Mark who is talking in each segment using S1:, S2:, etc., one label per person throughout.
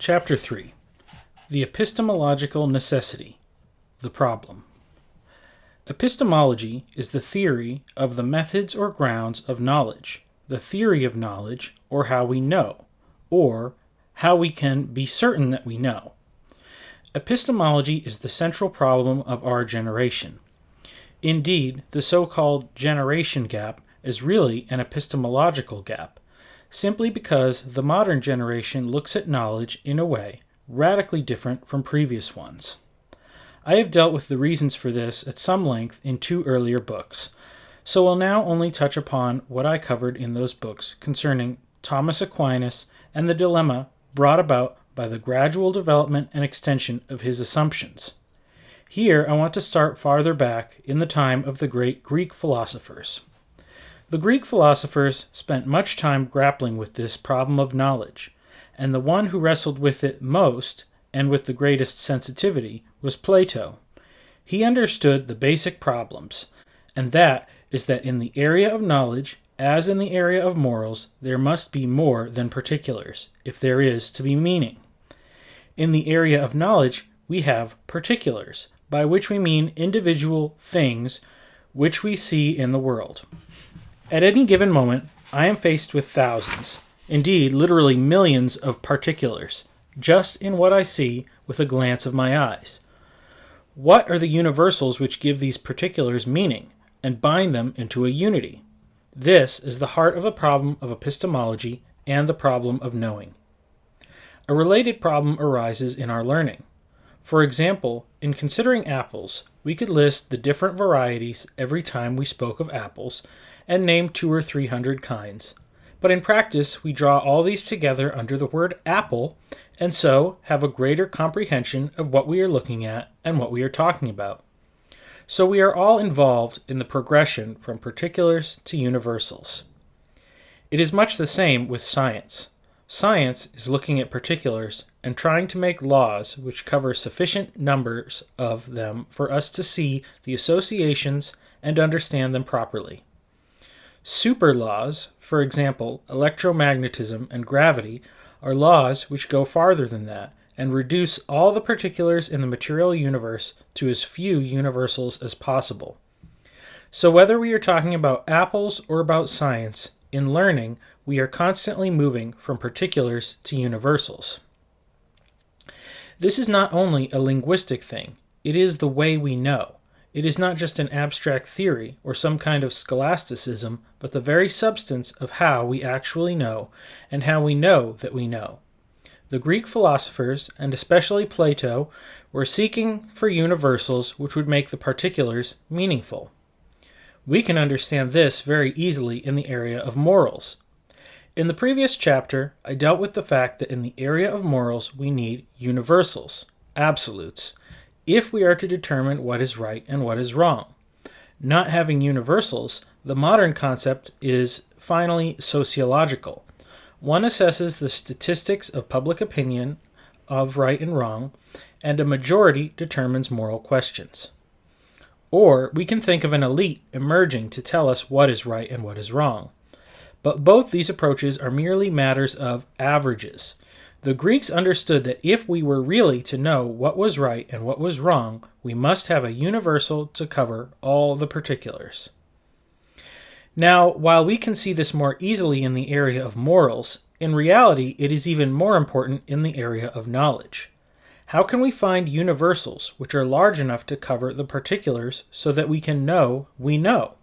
S1: Chapter 3. The Epistemological Necessity. The Problem. Epistemology is the theory of the methods or grounds of knowledge, the theory of knowledge, or how we know, or how we can be certain that we know. Epistemology is the central problem of our generation. Indeed, the so-called generation gap is really an epistemological gap, simply because the modern generation looks at knowledge in a way radically different from previous ones. I have dealt with the reasons for this at some length in 2 earlier books, so will now only touch upon what I covered in those books concerning Thomas Aquinas and the dilemma brought about by the gradual development and extension of his assumptions. Here I want to start farther back in the time of the great Greek philosophers. The Greek philosophers spent much time grappling with this problem of knowledge, and the one who wrestled with it most and with the greatest sensitivity was Plato. He understood the basic problems, and that is that in the area of knowledge, as in the area of morals, there must be more than particulars, if there is to be meaning. In the area of knowledge, we have particulars, by which we mean individual things which we see in the world. At any given moment, I am faced with thousands, indeed literally millions of particulars, just in what I see with a glance of my eyes. What are the universals which give these particulars meaning, and bind them into a unity? This is the heart of the problem of epistemology and the problem of knowing. A related problem arises in our learning. For example, in considering apples, we could list the different varieties every time we spoke of apples, and name 200 or 300 kinds. But in practice, we draw all these together under the word apple, and so have a greater comprehension of what we are looking at and what we are talking about. So we are all involved in the progression from particulars to universals. It is much the same with science. Science is looking at particulars and trying to make laws which cover sufficient numbers of them for us to see the associations and understand them properly. Super laws, for example, electromagnetism and gravity, are laws which go farther than that and reduce all the particulars in the material universe to as few universals as possible. So whether we are talking about apples or about science, in learning, we are constantly moving from particulars to universals. This is not only a linguistic thing, it is the way we know. It is not just an abstract theory or some kind of scholasticism, but the very substance of how we actually know and how we know that we know. The Greek philosophers, and especially Plato, were seeking for universals which would make the particulars meaningful. We can understand this very easily in the area of morals. In the previous chapter, I dealt with the fact that in the area of morals we need universals, absolutes, if we are to determine what is right and what is wrong. Not having universals, the modern concept is finally sociological. One assesses the statistics of public opinion of right and wrong, and a majority determines moral questions. Or we can think of an elite emerging to tell us what is right and what is wrong. But both these approaches are merely matters of averages. The Greeks understood that if we were really to know what was right and what was wrong, we must have a universal to cover all the particulars. Now, while we can see this more easily in the area of morals, in reality it is even more important in the area of knowledge. How can we find universals which are large enough to cover the particulars so that we can know we know?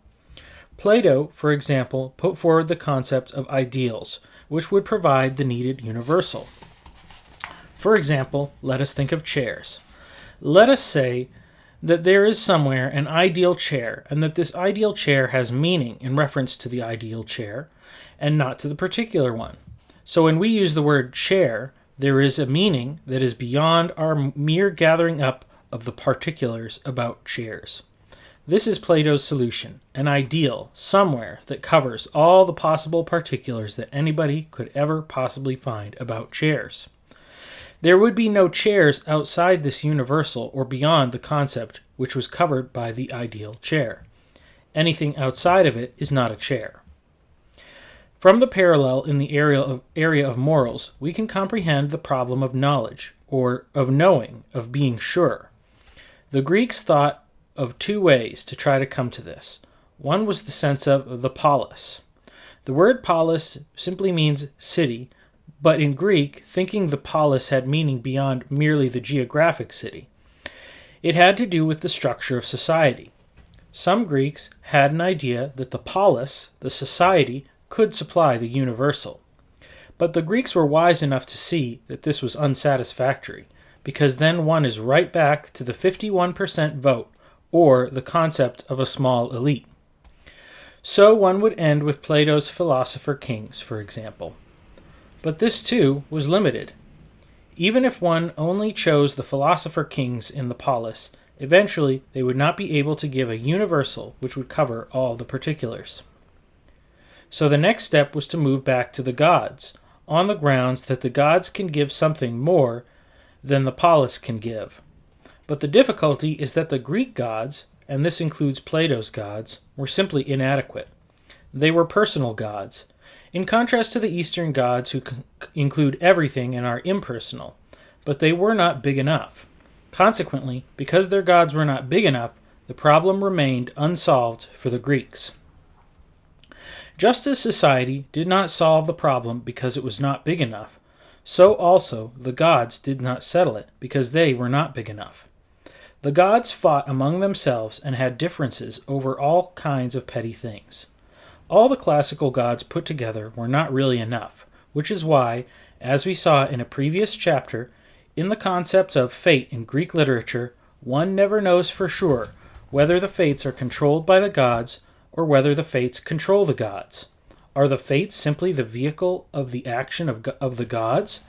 S1: Plato, for example, put forward the concept of ideals, which would provide the needed universal. For example, let us think of chairs. Let us say that there is somewhere an ideal chair, and that this ideal chair has meaning in reference to the ideal chair, and not to the particular one. So when we use the word chair, there is a meaning that is beyond our mere gathering up of the particulars about chairs. This is Plato's solution, an ideal somewhere that covers all the possible particulars that anybody could ever possibly find about chairs. There would be no chairs outside this universal or beyond the concept which was covered by the ideal chair. Anything outside of it is not a chair. From the parallel in the area of morals, we can comprehend the problem of knowledge, or of knowing, of being sure. The Greeks thought of two ways to try to come to this. One was the sense of the polis. The word polis simply means city, but in Greek, thinking the polis had meaning beyond merely the geographic city. It had to do with the structure of society. Some Greeks had an idea that the polis, the society, could supply the universal. But the Greeks were wise enough to see that this was unsatisfactory, because then one is right back to the 51% vote, or the concept of a small elite. So one would end with Plato's philosopher kings, for example. But this, too, was limited. Even if one only chose the philosopher kings in the polis, eventually they would not be able to give a universal which would cover all the particulars. So the next step was to move back to the gods, on the grounds that the gods can give something more than the polis can give. But the difficulty is that the Greek gods, and this includes Plato's gods, were simply inadequate. They were personal gods, in contrast to the Eastern gods who include everything and are impersonal, but they were not big enough. Consequently, because their gods were not big enough, the problem remained unsolved for the Greeks. Just as society did not solve the problem because it was not big enough, so also the gods did not settle it because they were not big enough. The gods fought among themselves and had differences over all kinds of petty things. All the classical gods put together were not really enough, which is why, as we saw in a previous chapter, in the concept of fate in Greek literature, one never knows for sure whether the fates are controlled by the gods or whether the fates control the gods. Are the fates simply the vehicle of the action of the gods?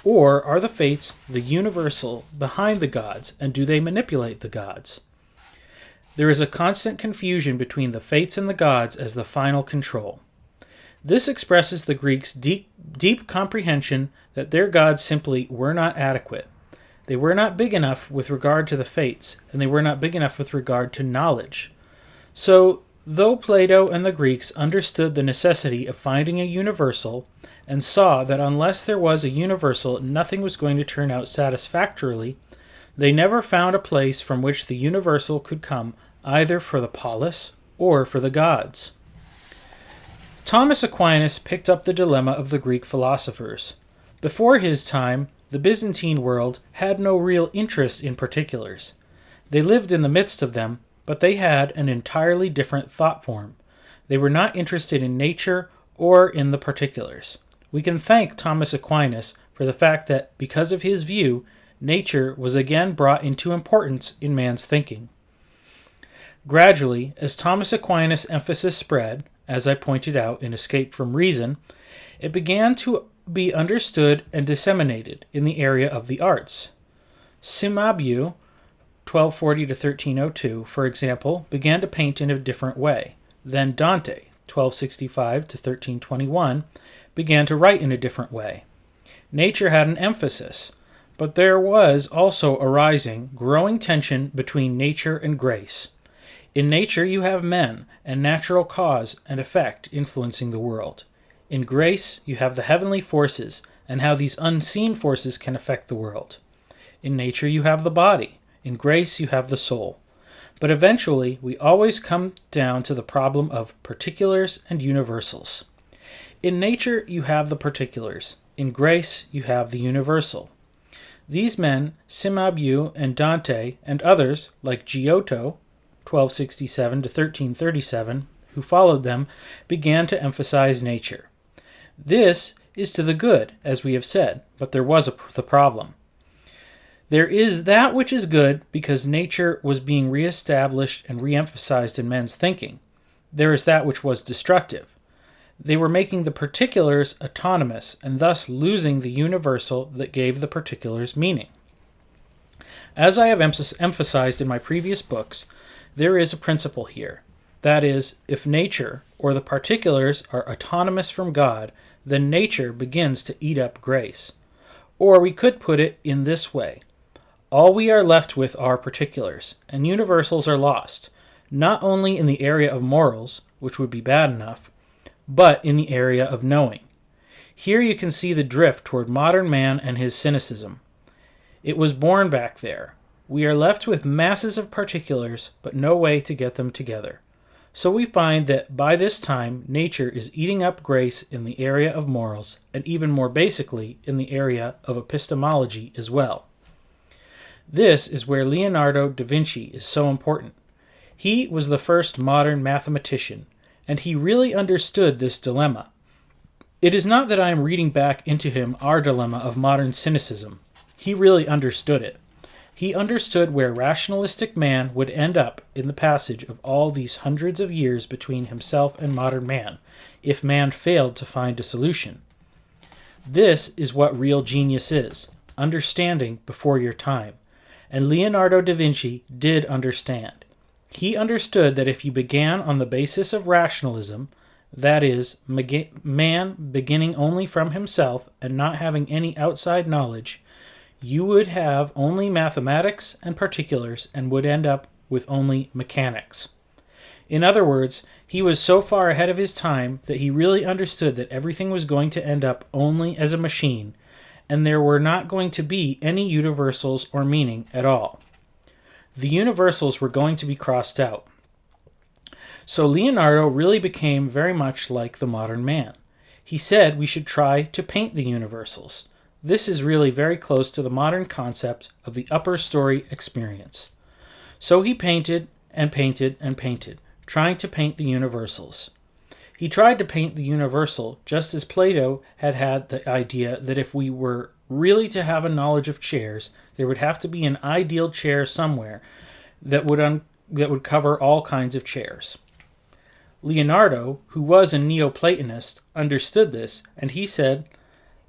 S1: Or are the fates the universal behind the gods, and do they manipulate the gods? There is a constant confusion between the fates and the gods as the final control. This expresses the Greeks' deep comprehension that their gods simply were not adequate. They were not big enough with regard to the fates, and they were not big enough with regard to knowledge. So, though Plato and the Greeks understood the necessity of finding a universal, and saw that unless there was a universal nothing was going to turn out satisfactorily, they never found a place from which the universal could come either for the polis or for the gods. Thomas Aquinas picked up the dilemma of the Greek philosophers. Before his time, the Byzantine world had no real interest in particulars. They lived in the midst of them, but they had an entirely different thought form. They were not interested in nature or in the particulars. We can thank Thomas Aquinas for the fact that, because of his view, nature was again brought into importance in man's thinking. Gradually, as Thomas Aquinas' emphasis spread, as I pointed out in Escape from Reason, it began to be understood and disseminated in the area of the arts. Cimabue, 1240 to 1302, for example, began to paint in a different way. Then Dante, 1265 to 1321, began to write in a different way. Nature had an emphasis, but there was also arising growing tension between nature and grace. In nature you have men and natural cause and effect influencing the world. In grace you have the heavenly forces and how these unseen forces can affect the world. In nature you have the body. In grace you have the soul. But eventually we always come down to the problem of particulars and universals. In nature you have the particulars. In grace you have the universal. These men, Cimabue and Dante and others like Giotto, 1267 to 1337, who followed them, began to emphasize nature. This is to the good, as we have said, but there was the problem. There is that which is good because nature was being reestablished and reemphasized in men's thinking. There is that which was destructive. They were making the particulars autonomous and thus losing the universal that gave the particulars meaning. As I have emphasized in my previous books, there is a principle here. That is, if nature, or the particulars, are autonomous from God, then nature begins to eat up grace. Or we could put it in this way. All we are left with are particulars, and universals are lost, not only in the area of morals, which would be bad enough, but in the area of knowing. Here you can see the drift toward modern man and his cynicism. It was born back there. We are left with masses of particulars, but no way to get them together. So we find that by this time, nature is eating up grace in the area of morals, and even more basically, in the area of epistemology as well. This is where Leonardo da Vinci is so important. He was the first modern mathematician, and he really understood this dilemma. It is not that I am reading back into him our dilemma of modern cynicism. He really understood it. He understood where rationalistic man would end up in the passage of all these hundreds of years between himself and modern man, if man failed to find a solution. This is what real genius is, understanding before your time. And Leonardo da Vinci did understand. He understood that if you began on the basis of rationalism, that is, man beginning only from himself and not having any outside knowledge, you would have only mathematics and particulars and would end up with only mechanics. In other words, he was so far ahead of his time that he really understood that everything was going to end up only as a machine, and there were not going to be any universals or meaning at all. The universals were going to be crossed out. So Leonardo really became very much like the modern man. He said we should try to paint the universals. This is really very close to the modern concept of the upper story experience. So he painted and painted and painted, trying to paint the universals. He tried to paint the universal just as Plato had the idea that if we were really to have a knowledge of chairs, there would have to be an ideal chair somewhere that would cover all kinds of chairs. Leonardo, who was a Neoplatonist, understood this, and he said,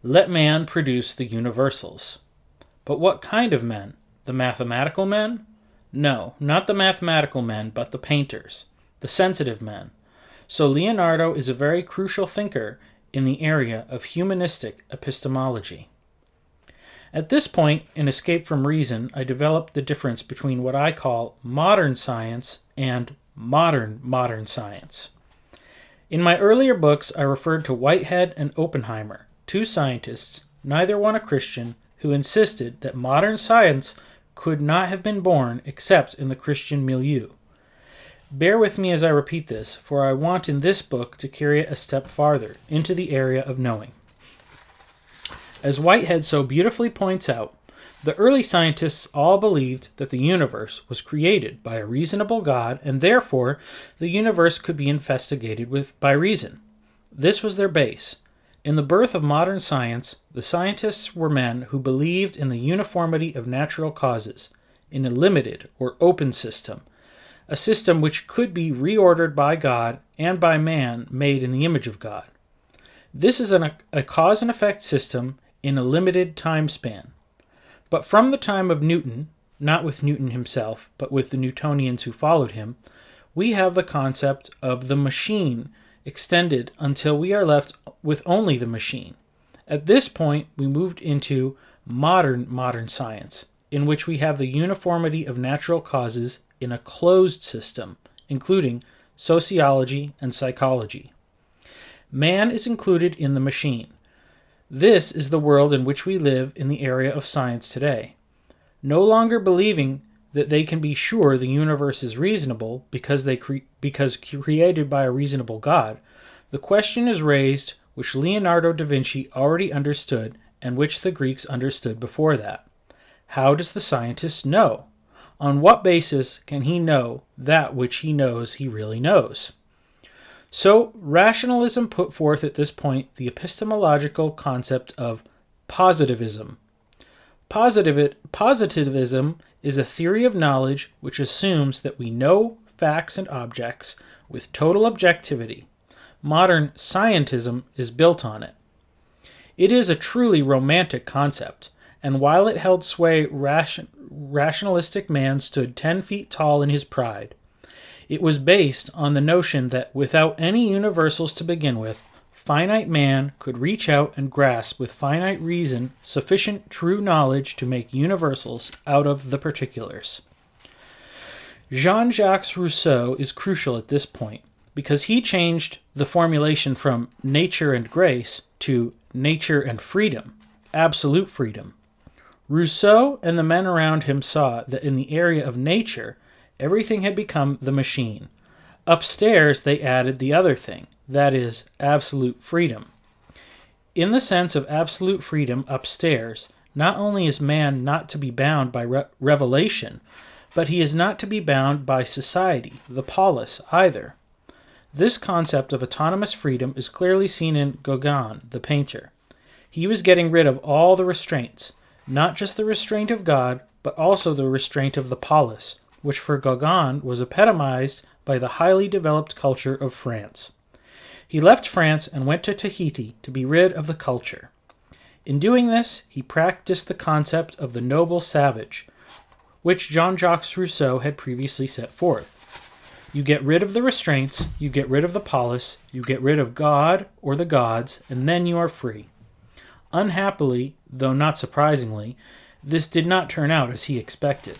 S1: "Let man produce the universals." But what kind of men? The mathematical men? No, not the mathematical men, but the painters, the sensitive men. So Leonardo is a very crucial thinker in the area of humanistic epistemology. At this point, in Escape from Reason, I developed the difference between what I call modern science and modern science. In my earlier books, I referred to Whitehead and Oppenheimer, two scientists, neither one a Christian, who insisted that modern science could not have been born except in the Christian milieu. Bear with me as I repeat this, for I want in this book to carry it a step farther, into the area of knowing. As Whitehead so beautifully points out, the early scientists all believed that the universe was created by a reasonable God, and therefore the universe could be investigated by reason. This was their base. In the birth of modern science, the scientists were men who believed in the uniformity of natural causes, in a limited or open system, a system which could be reordered by God and by man made in the image of God. This is a cause and effect system in a limited time span. But from the time of Newton, not with Newton himself, but with the Newtonians who followed him, we have the concept of the machine extended until we are left with only the machine. At this point, we moved into modern science, in which we have the uniformity of natural causes in a closed system, including sociology and psychology. Man is included in the machine. This is the world in which we live in the area of science today. No longer believing that they can be sure the universe is reasonable because created by a reasonable God, the question is raised which Leonardo da Vinci already understood and which the Greeks understood before that. How does the scientist know? On what basis can he know that which he knows he really knows? So, rationalism put forth at this point the epistemological concept of positivism. Positivism is a theory of knowledge which assumes that we know facts and objects with total objectivity. Modern scientism is built on it. It is a truly romantic concept, and while it held sway, rationalistic man stood 10 feet tall in his pride. It was based on the notion that without any universals to begin with, finite man could reach out and grasp with finite reason sufficient true knowledge to make universals out of the particulars. Jean-Jacques Rousseau is crucial at this point. because he changed the formulation from nature and grace to nature and freedom, absolute freedom. Rousseau and the men around him saw that in the area of nature, everything had become the machine. Upstairs, they added the other thing, that is, absolute freedom. In the sense of absolute freedom upstairs, not only is man not to be bound by revelation, but he is not to be bound by society, the polis, either. This concept of autonomous freedom is clearly seen in Gauguin, the painter. He was getting rid of all the restraints, not just the restraint of God, but also the restraint of the polis, which for Gauguin was epitomized by the highly developed culture of France. He left France and went to Tahiti to be rid of the culture. In doing this, he practiced the concept of the noble savage, which Jean-Jacques Rousseau had previously set forth. You get rid of the restraints, you get rid of the polis, you get rid of God or the gods, and then you are free. Unhappily, though not surprisingly, this did not turn out as he expected.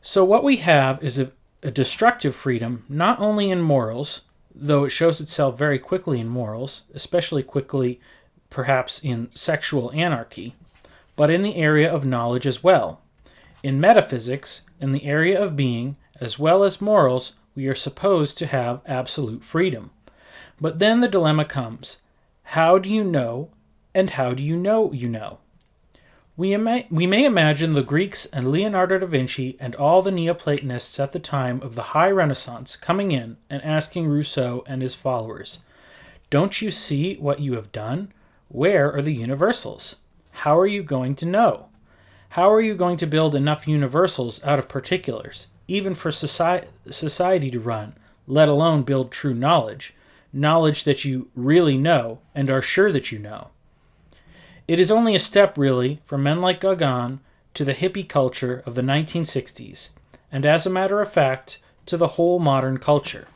S1: So what we have is a destructive freedom not only in morals, though it shows itself very quickly in morals, especially quickly perhaps in sexual anarchy, but in the area of knowledge as well. In metaphysics, in the area of being, as well as morals, we are supposed to have absolute freedom. But then the dilemma comes. How do you know, and how do you know you know? We may imagine the Greeks and Leonardo da Vinci and all the Neoplatonists at the time of the High Renaissance coming in and asking Rousseau and his followers, "Don't you see what you have done? Where are the universals? How are you going to know? How are you going to build enough universals out of particulars, even for society to run, let alone build true knowledge, knowledge that you really know and are sure that you know?" It is only a step, really, from men like Gauguin to the hippie culture of the 1960s, and as a matter of fact, to the whole modern culture.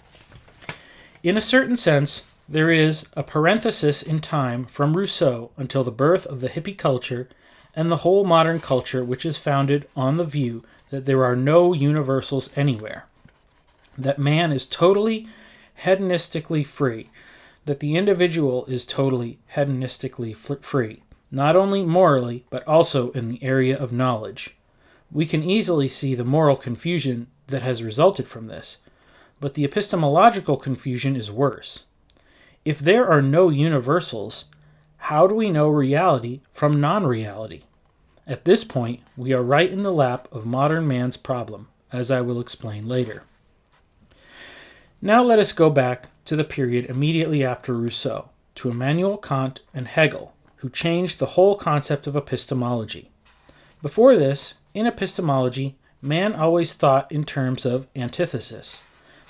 S1: In a certain sense, there is a parenthesis in time from Rousseau until the birth of the hippie culture and the whole modern culture, which is founded on the view that there are no universals anywhere, that man is totally hedonistically free, that the individual is totally hedonistically free, not only morally, but also in the area of knowledge. We can easily see the moral confusion that has resulted from this, but the epistemological confusion is worse. If there are no universals, how do we know reality from non-reality? At this point, we are right in the lap of modern man's problem, as I will explain later. Now let us go back to the period immediately after Rousseau, to Immanuel Kant and Hegel, who changed the whole concept of epistemology. Before this, in epistemology, man always thought in terms of antithesis.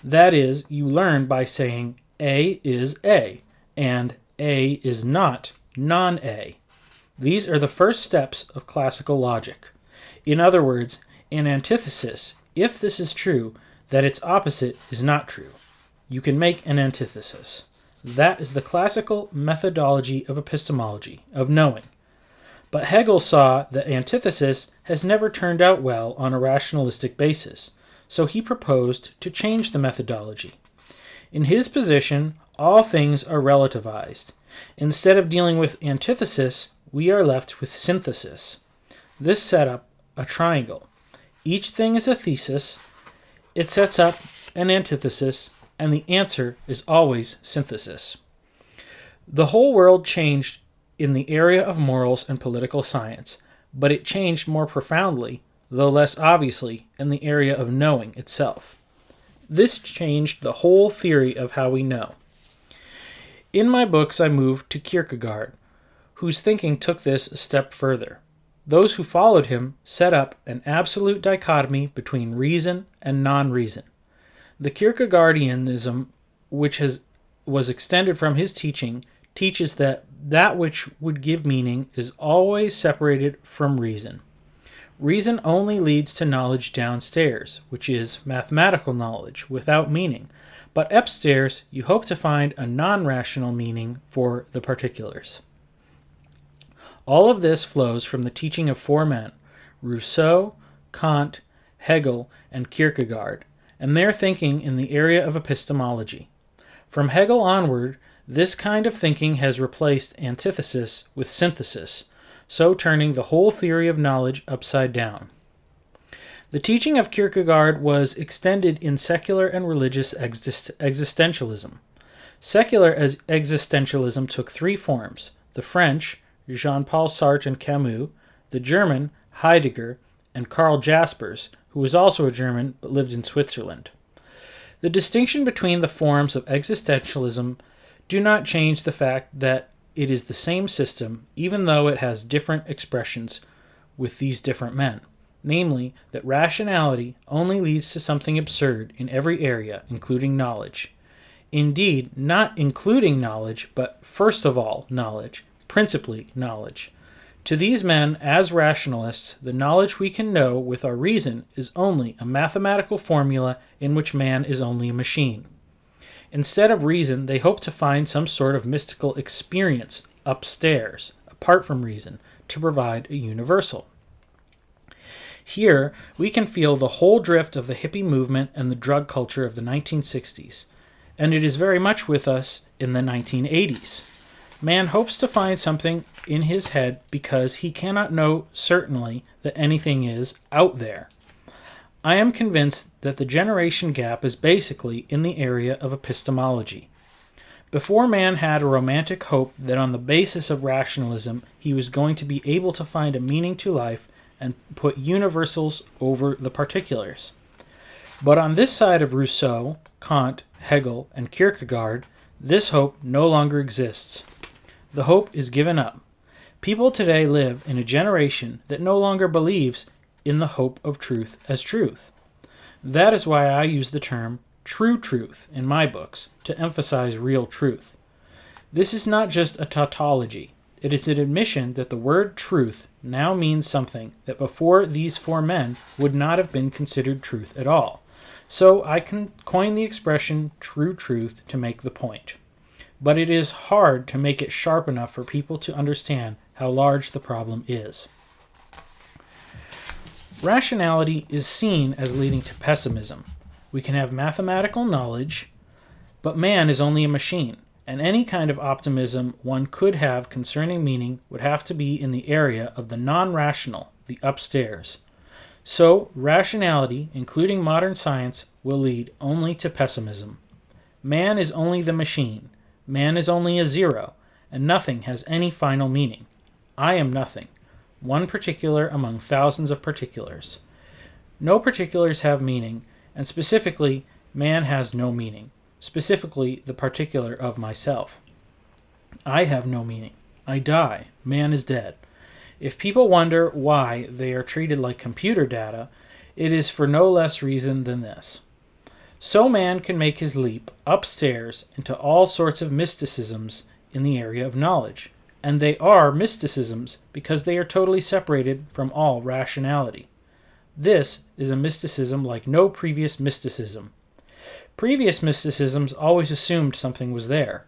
S1: That is, you learn by saying A is A, and A is not non-A. These are the first steps of classical logic. In other words, an antithesis, if this is true, that its opposite is not true. You can make an antithesis. That is the classical methodology of epistemology, of knowing. But Hegel saw that antithesis has never turned out well on a rationalistic basis, so he proposed to change the methodology. In his position, all things are relativized. Instead of dealing with antithesis, we are left with synthesis. This set up a triangle. Each thing is a thesis, it sets up an antithesis, and the answer is always synthesis. The whole world changed in the area of morals and political science, but it changed more profoundly, though less obviously, in the area of knowing itself. This changed the whole theory of how we know. In my books, I moved to Kierkegaard, whose thinking took this a step further. Those who followed him set up an absolute dichotomy between reason and non-reason. The Kierkegaardianism, which was extended from his teaching, teaches that which would give meaning is always separated from reason. Reason only leads to knowledge downstairs, which is mathematical knowledge without meaning, but upstairs you hope to find a non-rational meaning for the particulars. All of this flows from the teaching of four men, Rousseau, Kant, Hegel, and Kierkegaard, and their thinking in the area of epistemology. From Hegel onward, this kind of thinking has replaced antithesis with synthesis, so turning the whole theory of knowledge upside down. The teaching of Kierkegaard was extended in secular and religious existentialism. Secular existentialism took three forms: the French, Jean-Paul Sartre and Camus; the German, Heidegger, and Karl Jaspers, who was also a German but lived in Switzerland. The distinction between the forms of existentialism do not change the fact that it is the same system, even though it has different expressions with these different men, namely that rationality only leads to something absurd in every area, including knowledge. Indeed, not including knowledge, but first of all knowledge, principally knowledge. To these men, as rationalists, the knowledge we can know with our reason is only a mathematical formula in which man is only a machine. Instead of reason, they hope to find some sort of mystical experience upstairs, apart from reason, to provide a universal. Here, we can feel the whole drift of the hippie movement and the drug culture of the 1960s, and it is very much with us in the 1980s. Man hopes to find something in his head because he cannot know certainly that anything is out there. I am convinced that the generation gap is basically in the area of epistemology. Before, man had a romantic hope that on the basis of rationalism he was going to be able to find a meaning to life and put universals over the particulars. But on this side of Rousseau, Kant, Hegel, and Kierkegaard, this hope no longer exists. The hope is given up. People today live in a generation that no longer believes in the hope of truth as truth. That is why I use the term true truth in my books, to emphasize real truth. This is not just a tautology. It is an admission that the word truth now means something that before these four men would not have been considered truth at all. So I can coin the expression true truth to make the point. But it is hard to make it sharp enough for people to understand how large the problem is. Rationality is seen as leading to pessimism. We can have mathematical knowledge, but man is only a machine, and any kind of optimism one could have concerning meaning would have to be in the area of the non-rational, the upstairs. So, rationality, including modern science, will lead only to pessimism. Man is only the machine. Man is only a zero, and nothing has any final meaning. I am nothing, one particular among thousands of particulars. No particulars have meaning, and specifically, man has no meaning, specifically the particular of myself. I have no meaning. I die. Man is dead. If people wonder why they are treated like computer data, it is for no less reason than this. So man can make his leap upstairs into all sorts of mysticisms in the area of knowledge, and they are mysticisms because they are totally separated from all rationality. This is a mysticism like no previous mysticism. Previous mysticisms always assumed something was there,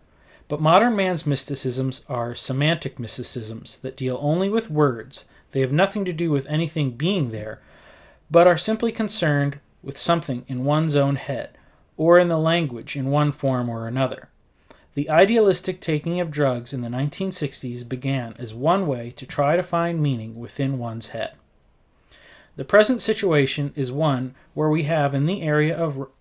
S1: but modern man's mysticisms are semantic mysticisms that deal only with words. They have nothing to do with anything being there, but are simply concerned with something in one's own head, or in the language in one form or another. The idealistic taking of drugs in the 1960s began as one way to try to find meaning within one's head. The present situation is one where we have in the area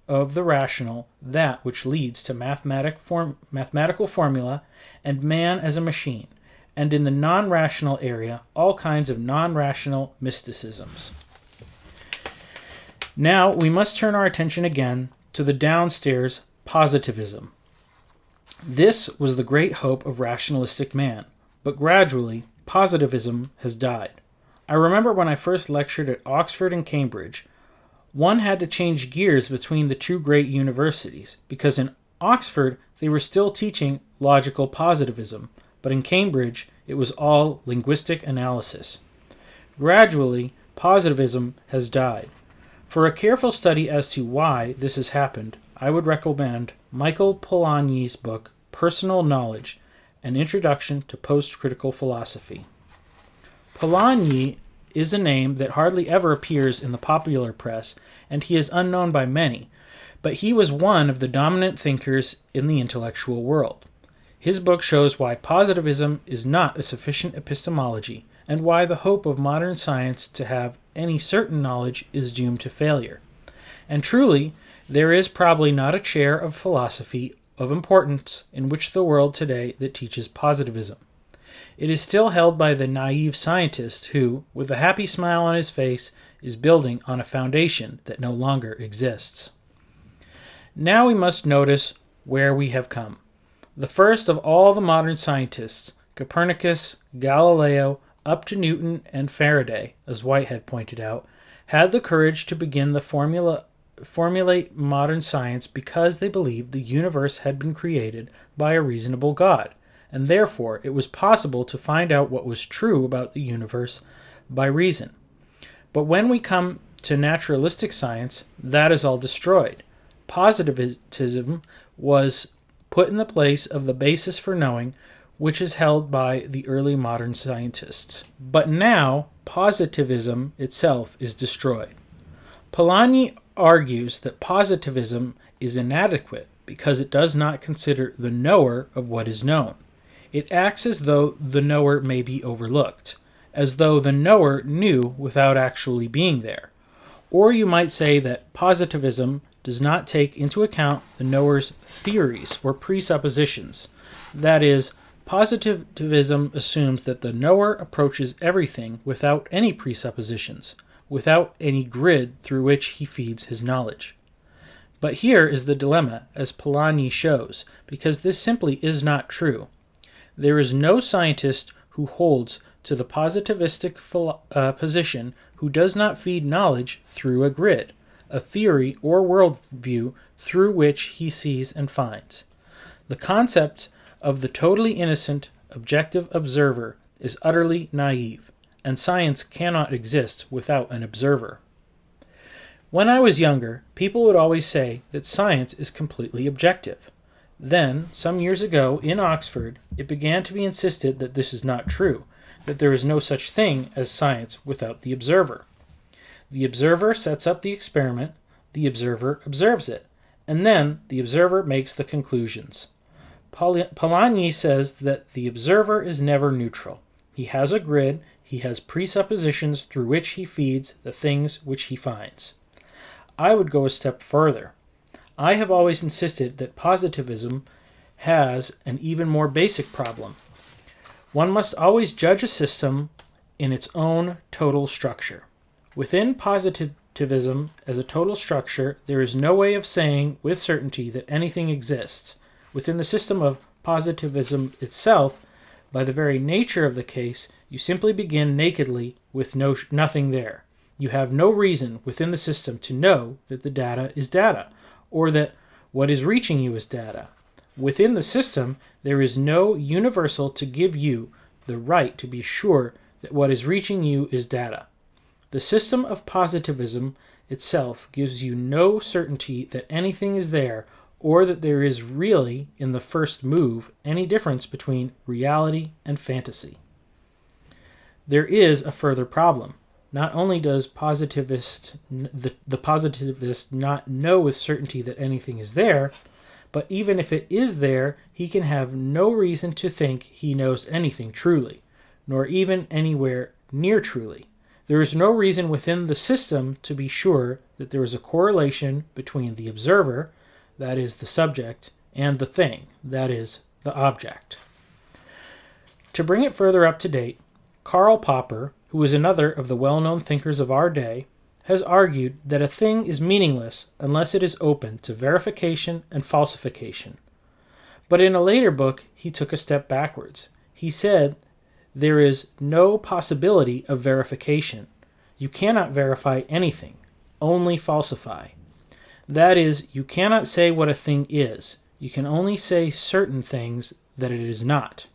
S1: of the rational that which leads to mathematical formula and man as a machine, and in the non-rational area all kinds of non-rational mysticisms. Now we must turn our attention again to the downstairs positivism. This was the great hope of rationalistic man, but gradually positivism has died. I remember when I first lectured at Oxford and Cambridge, one had to change gears between the two great universities, because in Oxford they were still teaching logical positivism, but in Cambridge it was all linguistic analysis. Gradually, positivism has died. For a careful study as to why this has happened, I would recommend Michael Polanyi's book, Personal Knowledge, An Introduction to Post-Critical Philosophy. Polanyi is a name that hardly ever appears in the popular press, and he is unknown by many, but he was one of the dominant thinkers in the intellectual world. His book shows why positivism is not a sufficient epistemology, and why the hope of modern science to have any certain knowledge is doomed to failure. And truly, there is probably not a chair of philosophy of importance in which the world today that teaches positivism. It is still held by the naive scientist who, with a happy smile on his face, is building on a foundation that no longer exists. Now we must notice where we have come. The first of all the modern scientists, Copernicus, Galileo, up to Newton and Faraday, as Whitehead pointed out, had the courage to begin the formulate modern science because they believed the universe had been created by a reasonable God, and therefore it was possible to find out what was true about the universe by reason. But when we come to naturalistic science, that is all destroyed. Positivism was put in the place of the basis for knowing, which is held by the early modern scientists. But now, positivism itself is destroyed. Polanyi argues that positivism is inadequate because it does not consider the knower of what is known. It acts as though the knower may be overlooked, as though the knower knew without actually being there. Or you might say that positivism does not take into account the knower's theories or presuppositions. That is, positivism assumes that the knower approaches everything without any presuppositions, without any grid through which he feeds his knowledge. But here is the dilemma, as Polanyi shows, because this simply is not true. There is no scientist who holds to the positivistic position who does not feed knowledge through a grid, a theory or worldview through which he sees and finds. The concept of the totally innocent, objective observer is utterly naive, and science cannot exist without an observer. When I was younger, people would always say that science is completely objective. Then, some years ago, in Oxford, it began to be insisted that this is not true, that there is no such thing as science without the observer. The observer sets up the experiment, the observer observes it, and then the observer makes the conclusions. Polanyi says that the observer is never neutral. He has a grid, he has presuppositions through which he feeds the things which he finds. I would go a step further. I have always insisted that positivism has an even more basic problem. One must always judge a system in its own total structure. Within positivism as a total structure, there is no way of saying with certainty that anything exists. Within the system of positivism itself, by the very nature of the case, you simply begin nakedly with nothing there. You have no reason within the system to know that the data is data, or that what is reaching you is data. Within the system, there is no universal to give you the right to be sure that what is reaching you is data. The system of positivism itself gives you no certainty that anything is there, or that there is really, in the first move, any difference between reality and fantasy. There is a further problem. Not only does the positivist not know with certainty that anything is there, but even if it is there, he can have no reason to think he knows anything truly, nor even anywhere near truly. There is no reason within the system to be sure that there is a correlation between the observer, that is the subject, and the thing, that is the object. To bring it further up to date, Karl Popper, who is another of the well-known thinkers of our day, has argued that a thing is meaningless unless it is open to verification and falsification. But in a later book, he took a step backwards. He said there is no possibility of verification. You cannot verify anything, only falsify. That is, you cannot say what a thing is. You can only say certain things that it is not.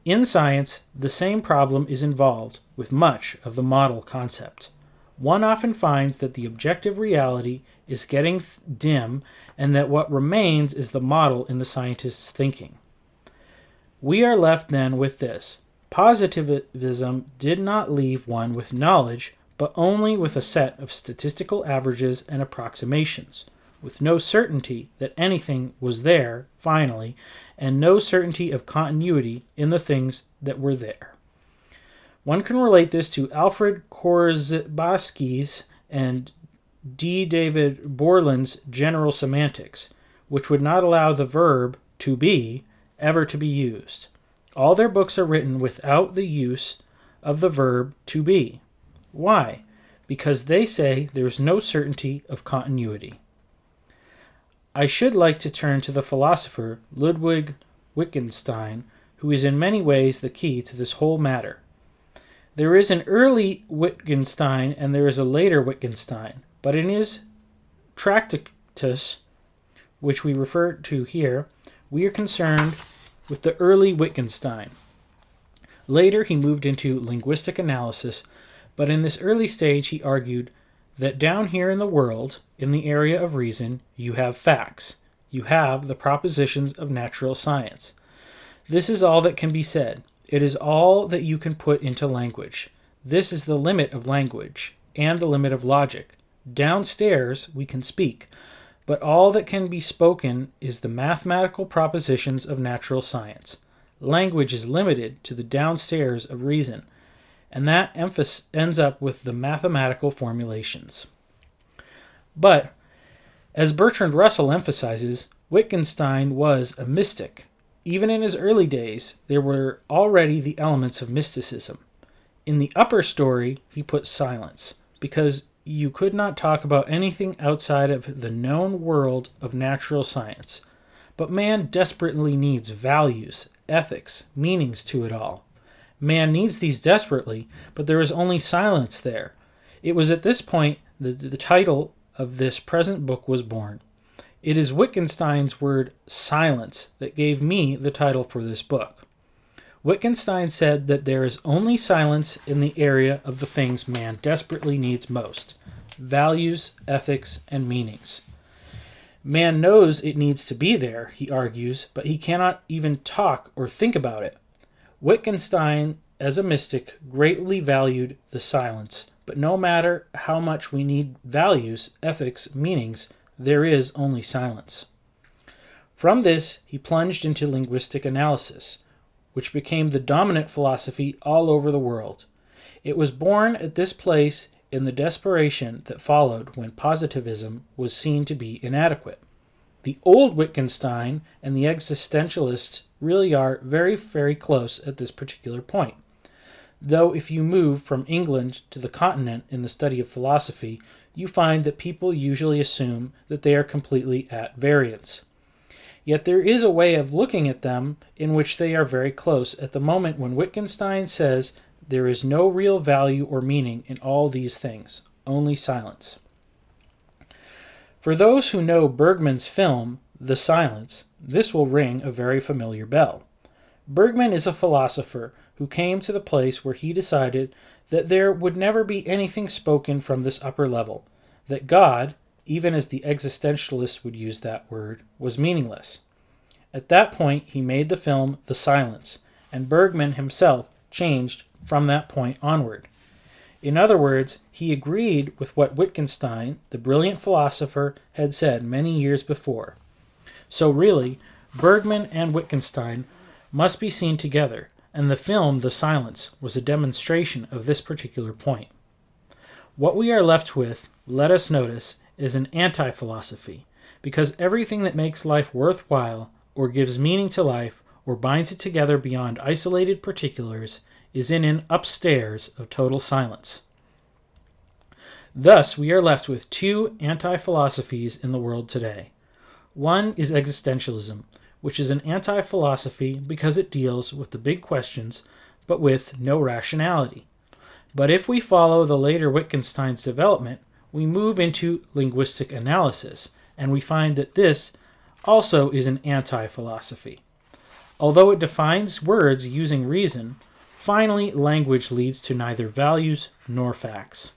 S1: In science, the same problem is involved with much of the model concept. One often finds that the objective reality is getting dim and that what remains is the model in the scientist's thinking. We are left then with this. Positivism did not leave one with knowledge, but only with a set of statistical averages and approximations. with no certainty that anything was there, finally, and no certainty of continuity in the things that were there. One can relate this to Alfred Korzybowski's and D. David Borland's general semantics, which would not allow the verb to be ever to be used. All their books are written without the use of the verb to be. Why? Because they say there is no certainty of continuity. I should like to turn to the philosopher Ludwig Wittgenstein, who is in many ways the key to this whole matter. There is an early Wittgenstein and there is a later Wittgenstein, but in his Tractatus, which we refer to here, we are concerned with the early Wittgenstein. Later he moved into linguistic analysis, but in this early stage he argued that down here in the world, in the area of reason, you have facts. You have the propositions of natural science. This is all that can be said. It is all that you can put into language. This is the limit of language and the limit of logic. Downstairs we can speak, but all that can be spoken is the mathematical propositions of natural science. Language is limited to the downstairs of reason, and that ends up with the mathematical formulations. But, as Bertrand Russell emphasizes, Wittgenstein was a mystic. Even in his early days, there were already the elements of mysticism. In the upper story, he put silence, because you could not talk about anything outside of the known world of natural science. But man desperately needs values, ethics, meanings to it all. Man needs these desperately, but there is only silence there. It was at this point that the title of this present book was born. It is Wittgenstein's word silence that gave me the title for this book. Wittgenstein said that there is only silence in the area of the things man desperately needs most: values, ethics, and meanings. Man knows it needs to be there, he argues, but he cannot even talk or think about it. Wittgenstein, as a mystic, greatly valued the silence, but no matter how much we need values, ethics, meanings, there is only silence. From this, he plunged into linguistic analysis, which became the dominant philosophy all over the world. It was born at this place in the desperation that followed when positivism was seen to be inadequate. The old Wittgenstein and the existentialists really are very, very close at this particular point. Though if you move from England to the continent in the study of philosophy, you find that people usually assume that they are completely at variance. Yet there is a way of looking at them in which they are very close at the moment when Wittgenstein says there is no real value or meaning in all these things, only silence. For those who know Bergman's film, The Silence, this will ring a very familiar bell. Bergman is a philosopher who came to the place where he decided that there would never be anything spoken from this upper level, that God, even as the existentialists would use that word, was meaningless. At that point, he made the film The Silence, and Bergman himself changed from that point onward. In other words, he agreed with what Wittgenstein, the brilliant philosopher, had said many years before. So really, Bergman and Wittgenstein must be seen together, and the film The Silence was a demonstration of this particular point. What we are left with, let us notice, is an anti-philosophy, because everything that makes life worthwhile, or gives meaning to life, or binds it together beyond isolated particulars, is in an upstairs of total silence. Thus, we are left with two anti-philosophies in the world today. One is existentialism, which is an anti-philosophy because it deals with the big questions, but with no rationality. But if we follow the later Wittgenstein's development, we move into linguistic analysis, and we find that this also is an anti-philosophy. Although it defines words using reason, finally language leads to neither values nor facts.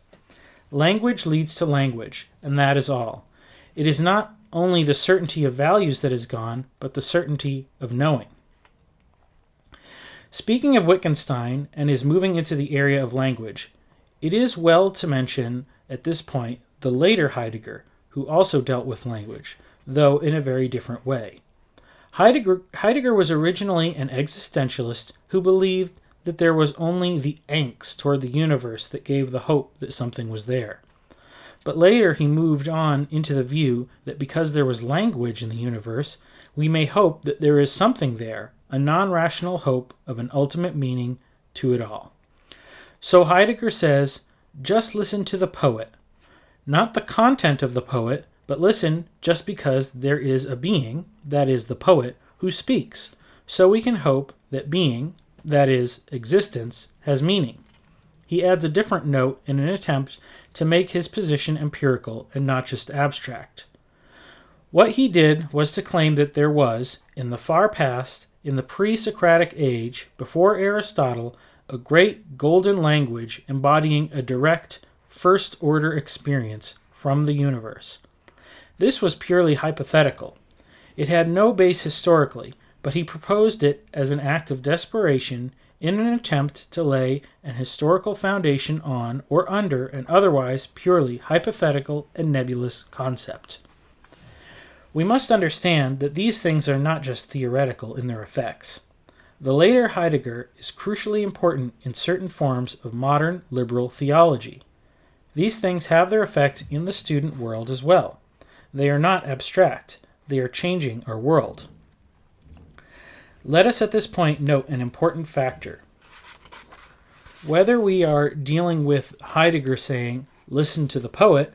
S1: Language leads to language, and that is all. It is not only the certainty of values that is gone, but the certainty of knowing. Speaking of Wittgenstein and his moving into the area of language, it is well to mention at this point the later Heidegger, who also dealt with language, though in a very different way. Heidegger was originally an existentialist who believed that there was only the angst toward the universe that gave the hope that something was there. But later he moved on into the view that because there was language in the universe, we may hope that there is something there, a non-rational hope of an ultimate meaning to it all. So Heidegger says, just listen to the poet. Not the content of the poet, but listen just because there is a being, that is the poet, who speaks, so we can hope that being, that is existence, has meaning. He adds a different note in an attempt to make his position empirical and not just abstract. What he did was to claim that there was, in the far past, in the pre-Socratic age, before Aristotle, a great golden language embodying a direct, first-order experience from the universe. This was purely hypothetical. It had no base historically, but he proposed it as an act of desperation in an attempt to lay an historical foundation on or under an otherwise purely hypothetical and nebulous concept. We must understand that these things are not just theoretical in their effects. The later Heidegger is crucially important in certain forms of modern liberal theology. These things have their effect in the student world as well. They are not abstract. They are changing our world. Let us at this point note an important factor. Whether we are dealing with Heidegger saying, listen to the poet,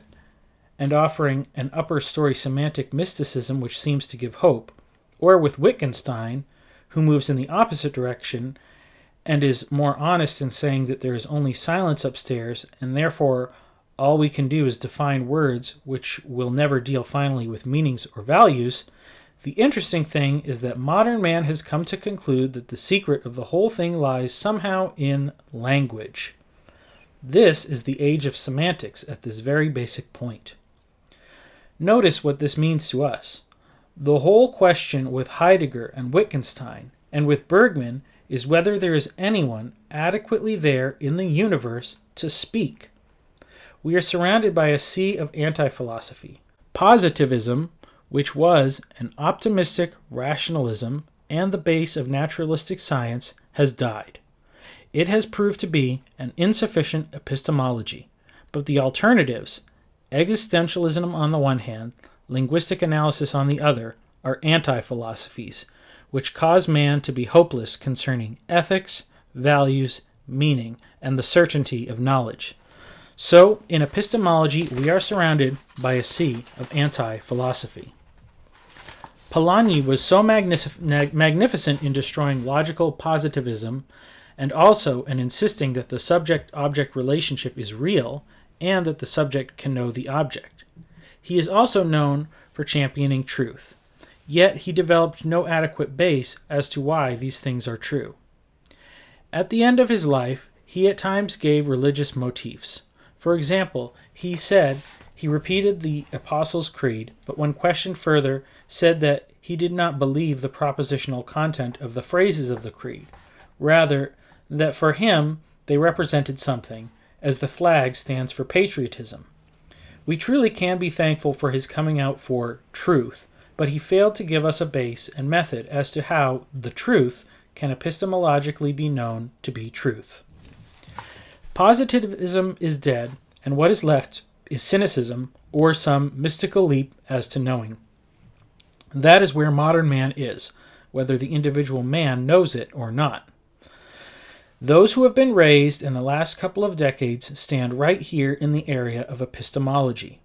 S1: and offering an upper story semantic mysticism which seems to give hope, or with Wittgenstein, who moves in the opposite direction and is more honest in saying that there is only silence upstairs, and therefore all we can do is define words which will never deal finally with meanings or values, the interesting thing is that modern man has come to conclude that the secret of the whole thing lies somehow in language. This is the age of semantics at this very basic point. Notice what this means to us. The whole question with Heidegger and Wittgenstein and with Bergman is whether there is anyone adequately there in the universe to speak. We are surrounded by a sea of anti-philosophy. Positivism, which was an optimistic rationalism and the base of naturalistic science, has died. It has proved to be an insufficient epistemology, but the alternatives, existentialism on the one hand, linguistic analysis on the other, are anti-philosophies, which cause man to be hopeless concerning ethics, values, meaning, and the certainty of knowledge. So, in epistemology, we are surrounded by a sea of anti-philosophy. Polanyi was so magnificent in destroying logical positivism and also in insisting that the subject-object relationship is real and that the subject can know the object. He is also known for championing truth, yet he developed no adequate base as to why these things are true. At the end of his life, he at times gave religious motifs. For example, he said he repeated the Apostles' Creed, but when questioned further, said that he did not believe the propositional content of the phrases of the creed, rather that for him they represented something, as the flag stands for patriotism. We truly can be thankful for his coming out for truth, but he failed to give us a base and method as to how the truth can epistemologically be known to be truth. Positivism is dead, and what is left is cynicism or some mystical leap as to knowing. That is where modern man is, whether the individual man knows it or not. Those who have been raised in the last couple of decades stand right here in the area of epistemology.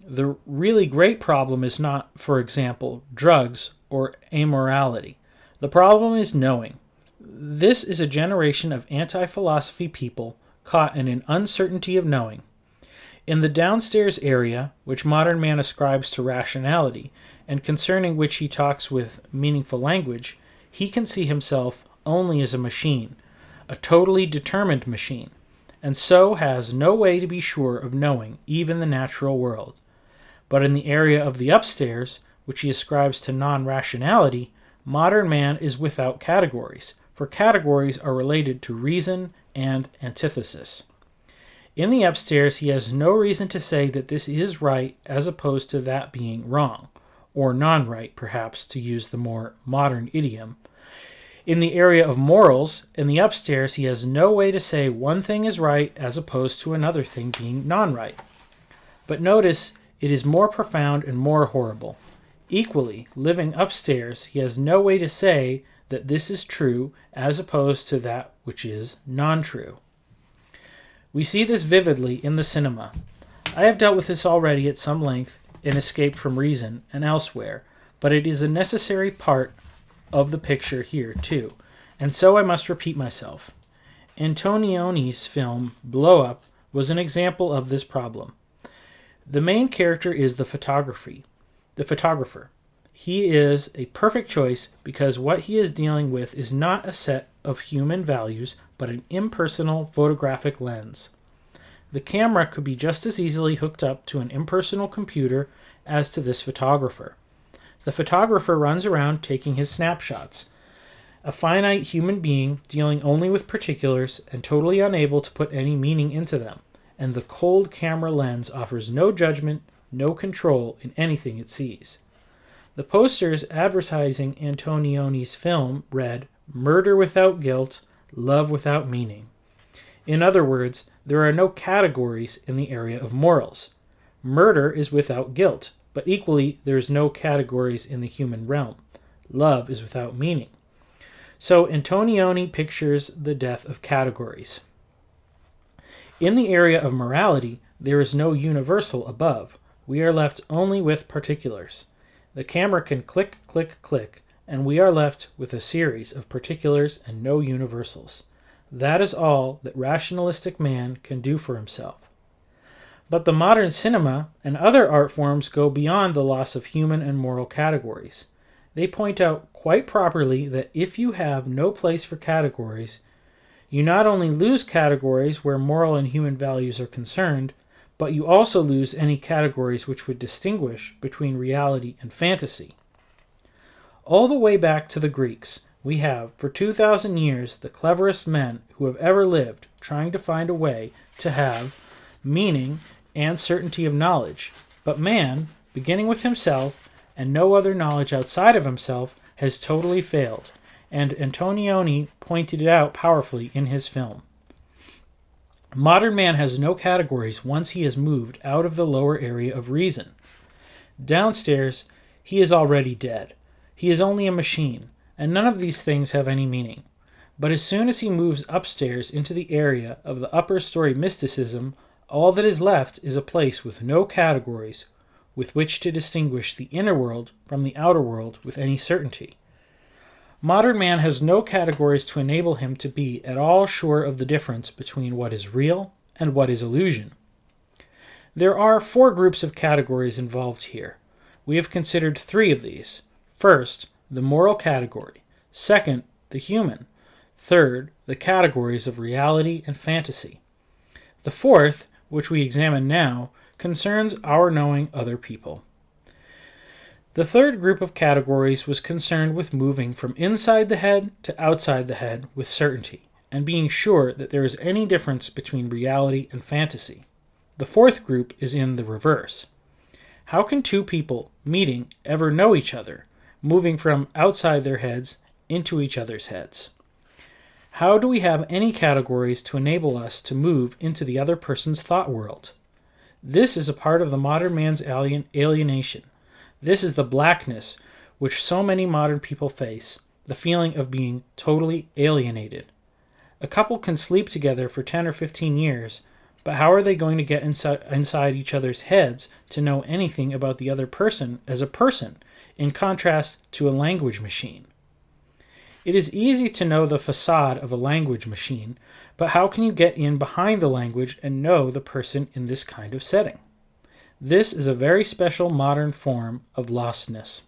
S1: The really great problem is not, for example, drugs or amorality. The problem is knowing. This is a generation of anti-philosophy people caught in an uncertainty of knowing. In the downstairs area, which modern man ascribes to rationality, and concerning which he talks with meaningful language, he can see himself only as a machine, a totally determined machine, and so has no way to be sure of knowing even the natural world. But in the area of the upstairs, which he ascribes to non-rationality, modern man is without categories, for categories are related to reason and antithesis. In the upstairs, he has no reason to say that this is right as opposed to that being wrong, or non-right, perhaps, to use the more modern idiom. In the area of morals, in the upstairs, he has no way to say one thing is right as opposed to another thing being non-right. But notice, it is more profound and more horrible. Equally, living upstairs, he has no way to say that this is true as opposed to that which is non-true. We see this vividly in the cinema. I have dealt with this already at some length in Escape from Reason and elsewhere, but it is a necessary part of the picture here too, and so I must repeat myself. Antonioni's film Blow Up was an example of this problem. The main character is the photographer. He is a perfect choice because what he is dealing with is not a set of human values, but an impersonal photographic lens. The camera could be just as easily hooked up to an impersonal computer as to this photographer. The photographer runs around taking his snapshots, a finite human being dealing only with particulars and totally unable to put any meaning into them, and the cold camera lens offers no judgment, no control in anything it sees. The posters advertising Antonioni's film read, "Murder without guilt, love without meaning." In other words, there are no categories in the area of morals. Murder is without guilt, but equally there is no categories in the human realm. Love is without meaning. So Antonioni pictures the death of categories. In the area of morality, there is no universal above. We are left only with particulars. The camera can click, click, click, and we are left with a series of particulars and no universals. That is all that rationalistic man can do for himself. But the modern cinema and other art forms go beyond the loss of human and moral categories. They point out quite properly that if you have no place for categories, you not only lose categories where moral and human values are concerned, but you also lose any categories which would distinguish between reality and fantasy. All the way back to the Greeks, we have, for 2,000 years, the cleverest men who have ever lived trying to find a way to have meaning and certainty of knowledge. But man, beginning with himself and no other knowledge outside of himself, has totally failed, and Antonioni pointed it out powerfully in his film. Modern man has no categories once he has moved out of the lower area of reason. Downstairs, he is already dead. He is only a machine, and none of these things have any meaning. But as soon as he moves upstairs into the area of the upper story mysticism, all that is left is a place with no categories with which to distinguish the inner world from the outer world with any certainty. Modern man has no categories to enable him to be at all sure of the difference between what is real and what is illusion. There are 4 groups of categories involved here. We have considered 3 of these. First, the moral category. Second, the human. Third, the categories of reality and fantasy. The fourth, which we examine now, concerns our knowing other people. The third group of categories was concerned with moving from inside the head to outside the head with certainty, and being sure that there is any difference between reality and fantasy. The fourth group is in the reverse. How can 2 people meeting ever know each other, moving from outside their heads into each other's heads? How do we have any categories to enable us to move into the other person's thought world? This is a part of the modern man's alienation. This is the blackness which so many modern people face, the feeling of being totally alienated. A couple can sleep together for 10 or 15 years, but how are they going to get inside each other's heads to know anything about the other person as a person, in contrast to a language machine? It is easy to know the facade of a language machine, but how can you get in behind the language and know the person in this kind of setting? This is a very special modern form of lostness.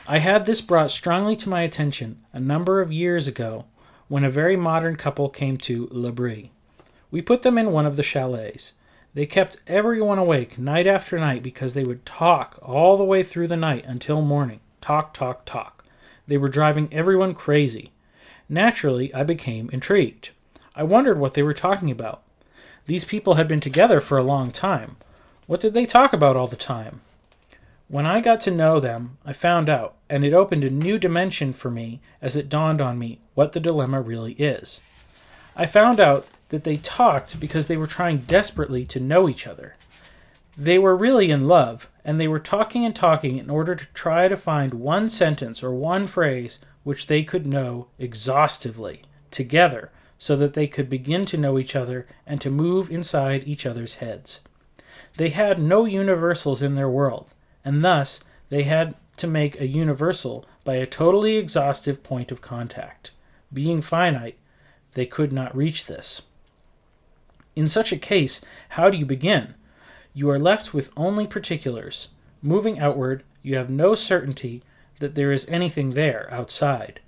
S1: I had this brought strongly to my attention a number of years ago when a very modern couple came to L'Abri. We put them in one of the chalets. They kept everyone awake night after night because they would talk all the way through the night until morning. Talk, talk, talk. They were driving everyone crazy. Naturally, I became intrigued. I wondered what they were talking about. These people had been together for a long time. What did they talk about all the time? When I got to know them, I found out, and it opened a new dimension for me as it dawned on me what the dilemma really is. I found out that they talked because they were trying desperately to know each other. They were really in love, and they were talking and talking in order to try to find one sentence or one phrase which they could know exhaustively, together, so that they could begin to know each other and to move inside each other's heads. They had no universals in their world, and thus they had to make a universal by a totally exhaustive point of contact. Being finite, they could not reach this. In such a case, how do you begin? You are left with only particulars. Moving outward, you have no certainty that there is anything there outside.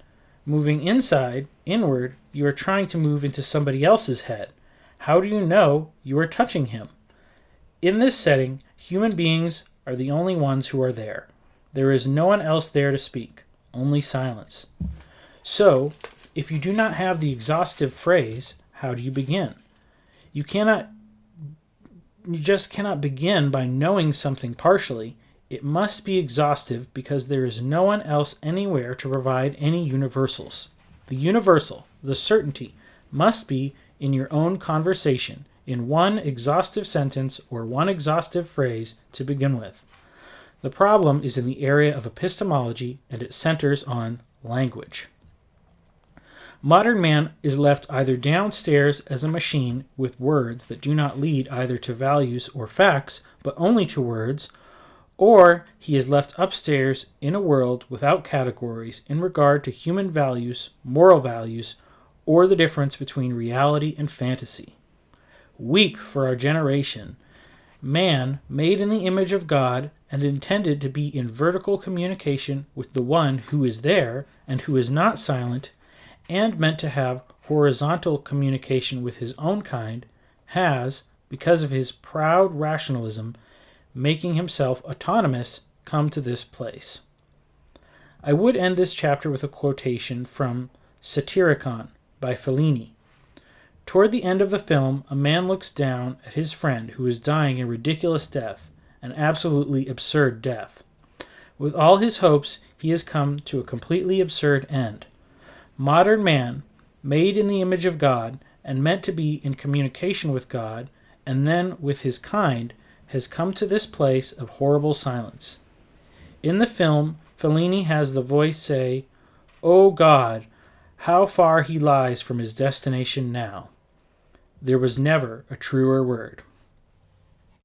S1: Moving inward, you are trying to move into somebody else's head. How do you know you are touching him? In this setting, human beings are the only ones who are there. There is no one else there to speak, only silence. So, if you do not have the exhaustive phrase, how do you begin? You just cannot begin by knowing something partially. It must be exhaustive because there is no one else anywhere to provide any universals. The universal, the certainty, must be in your own conversation, in one exhaustive sentence or one exhaustive phrase to begin with. The problem is in the area of epistemology, and it centers on language. Modern man is left either downstairs as a machine with words that do not lead either to values or facts, but only to words, or he is left upstairs in a world without categories in regard to human values, moral values, or the difference between reality and fantasy. Weep for our generation. Man, made in the image of God and intended to be in vertical communication with the one who is there and who is not silent, and meant to have horizontal communication with his own kind, has, because of his proud rationalism, making himself autonomous, come to this place. I would end this chapter with a quotation from Satyricon by Fellini. Toward the end of the film, a man looks down at his friend who is dying a ridiculous death, an absolutely absurd death. With all his hopes, he has come to a completely absurd end. Modern man, made in the image of God and meant to be in communication with God and then with his kind, has come to this place of horrible silence. In the film, Fellini has the voice say, "O God, how far he lies from his destination now." There was never a truer word.